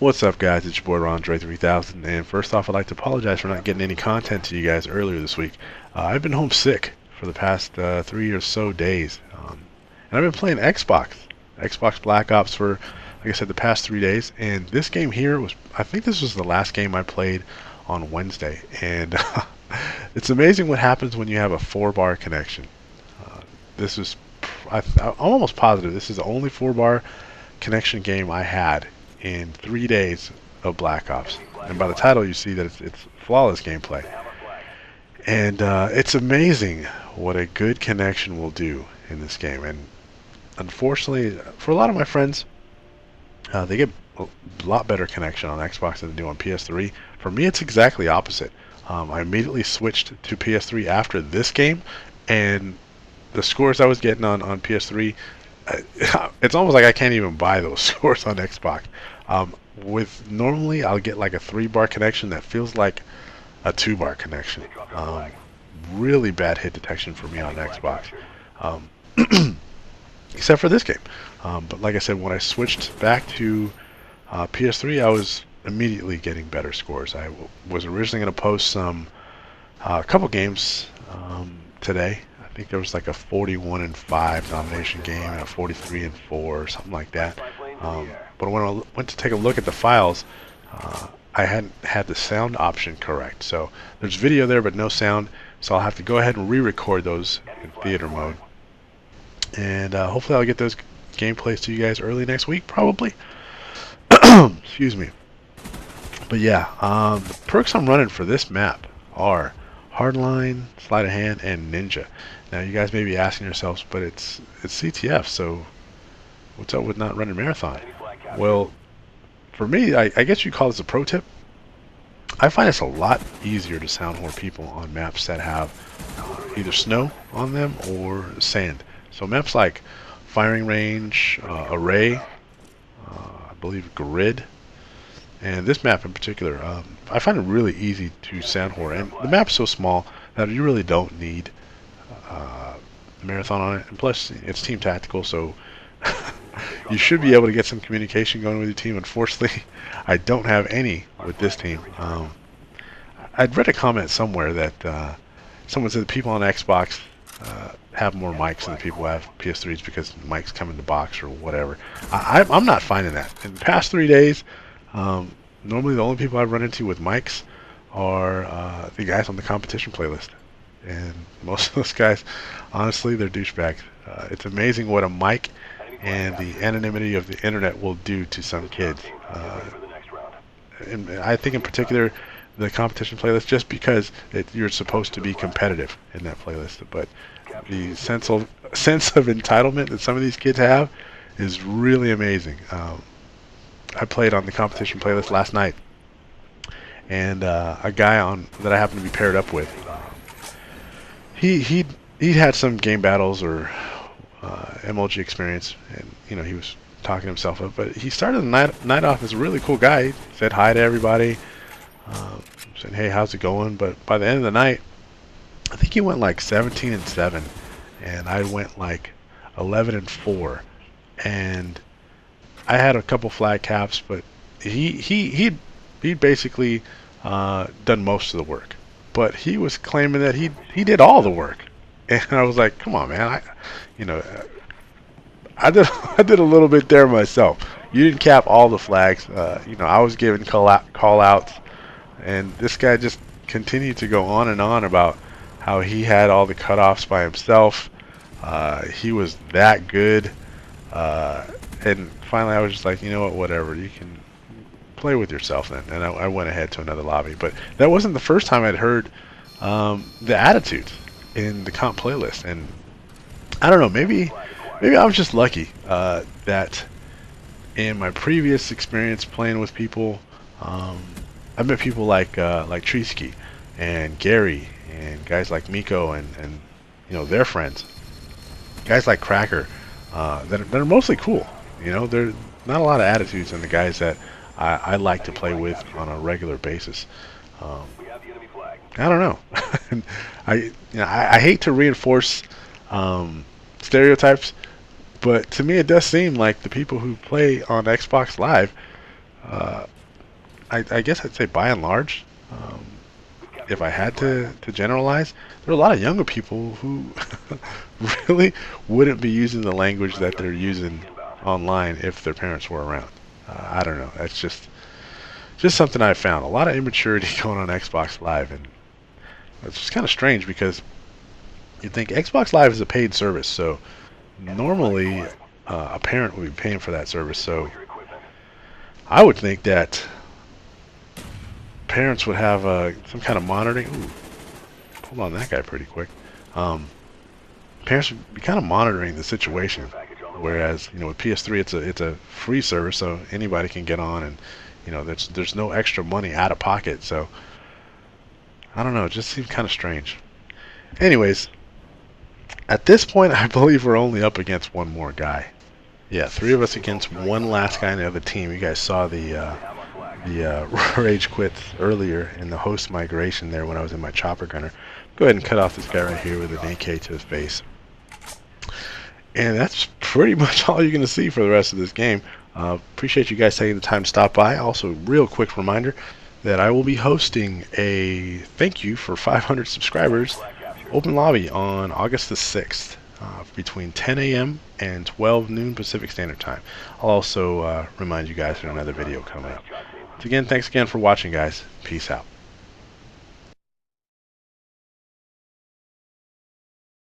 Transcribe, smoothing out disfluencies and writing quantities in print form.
What's up, guys? It's your boy Rondre3000, and first off, I'd like to apologize for not getting any content to you guys earlier this week. I've been homesick for the past 3 or so days, and I've been playing Xbox Black Ops for, like I said, the past 3 days. And this game here I think this was the last game I played on Wednesday, and it's amazing what happens when you have a 4-bar connection. This is, I'm almost positive this is the only 4-bar connection game I had in 3 days of Black Ops. And by the title, you see that it's flawless gameplay. And it's amazing what a good connection will do in this game. And unfortunately, for a lot of my friends, they get a lot better connection on Xbox than they do on PS3. For me, it's exactly opposite. I immediately switched to PS3 after this game, and the scores I was getting on PS3, it's almost like I can't even buy those scores on Xbox. With normally I'll get like a 3-bar connection that feels like a 2-bar connection. Really bad hit detection for me on Xbox, except for this game. But like I said, when I switched back to PS3, I was immediately getting better scores. I was originally going to post a couple games today. I think there was like a 41-5 nomination game and a 43-4 or something like that. But when I went to take a look at the files, I hadn't had the sound option correct. So there's video there but no sound. So I'll have to go ahead and re-record those in theater mode. And hopefully I'll get those gameplays to you guys early next week, probably. Excuse me. But yeah, the perks I'm running for this map are Hardline, Sleight of Hand, and Ninja. Now you guys may be asking yourselves, but it's CTF, so what's up with not running Marathon? Well, for me, I guess you call this a pro tip. I find it's a lot easier to sound whore people on maps that have either snow on them or sand. So maps like Firing Range, Array, I believe Grid, and this map in particular, I find it really easy to sound whore. And the map's so small that you really don't need Marathon on it. And plus, it's team tactical, so you should be able to get some communication going with your team. Unfortunately, I don't have any with this team. I'd read a comment somewhere that someone said that people on Xbox have more mics than people who have PS3s because mics come in the box or whatever. I'm not finding that. In the past 3 days, normally the only people I've run into with mics are the guys on the competition playlist. And most of those guys, honestly, they're douchebags. It's amazing what a mic and the anonymity of the internet will do to some kids. And I think in particular the competition playlist, just because you're supposed to be competitive in that playlist, but the sense of entitlement that some of these kids have is really amazing. I played on the competition playlist last night, and a guy that I happened to be paired up with, he had some game battles or MLG experience, and he was talking himself up. But he started the night off as a really cool guy. He said hi to everybody, said, "Hey, how's it going?" But by the end of the night, I think he went like 17-7, and I went like 11-4, and I had a couple flag caps, but he basically done most of the work. But he was claiming that he did all the work, and I was like, "Come on, man! I did a little bit there myself. You didn't cap all the flags. I was giving call outs, and this guy just continued to go on and on about how he had all the cutoffs by himself. He was that good, and finally I was just like, you know what, whatever. You can play with yourself then. And I went ahead to another lobby. But that wasn't the first time I'd heard the attitudes in the comp playlist, and I don't know, maybe I was just lucky that in my previous experience playing with people, I've met people like Trisky and Gary and guys like Miko and their friends, guys like Cracker, that are mostly cool. There's not a lot of attitudes in the guys that I like to play with on a regular basis. I don't know. I hate to reinforce stereotypes, but to me it does seem like the people who play on Xbox Live Uh, I guess I'd say by and large, if I had to generalize, there are a lot of younger people who really wouldn't be using the language that they're using online if their parents were around. I don't know. That's just something I found. A lot of immaturity going on Xbox Live, and it's just kind of strange because you'd think Xbox Live is a paid service, so normally a parent would be paying for that service. So I would think that parents would have some kind of monitoring. Ooh, pulled on that guy pretty quick. Um, Parents would be kind of monitoring the situation, whereas with PS3 it's a free service, so anybody can get on, and there's no extra money out of pocket. So I don't know, it just seems kind of strange. Anyways, at this point, I believe we're only up against one more guy. Yeah, three of us against one last guy in the other team. You guys saw the rage quit earlier in the host migration there when I was in my chopper gunner. Go ahead and cut off this guy right here with an AK to his face. And that's pretty much all you're going to see for the rest of this game. Appreciate you guys taking the time to stop by. Also, real quick reminder that I will be hosting a thank you for 500 subscribers open lobby on August the 6th between 10 a.m. and 12 noon Pacific Standard Time. I'll also remind you guys there's another video coming up. Again, thanks again for watching, guys. Peace out.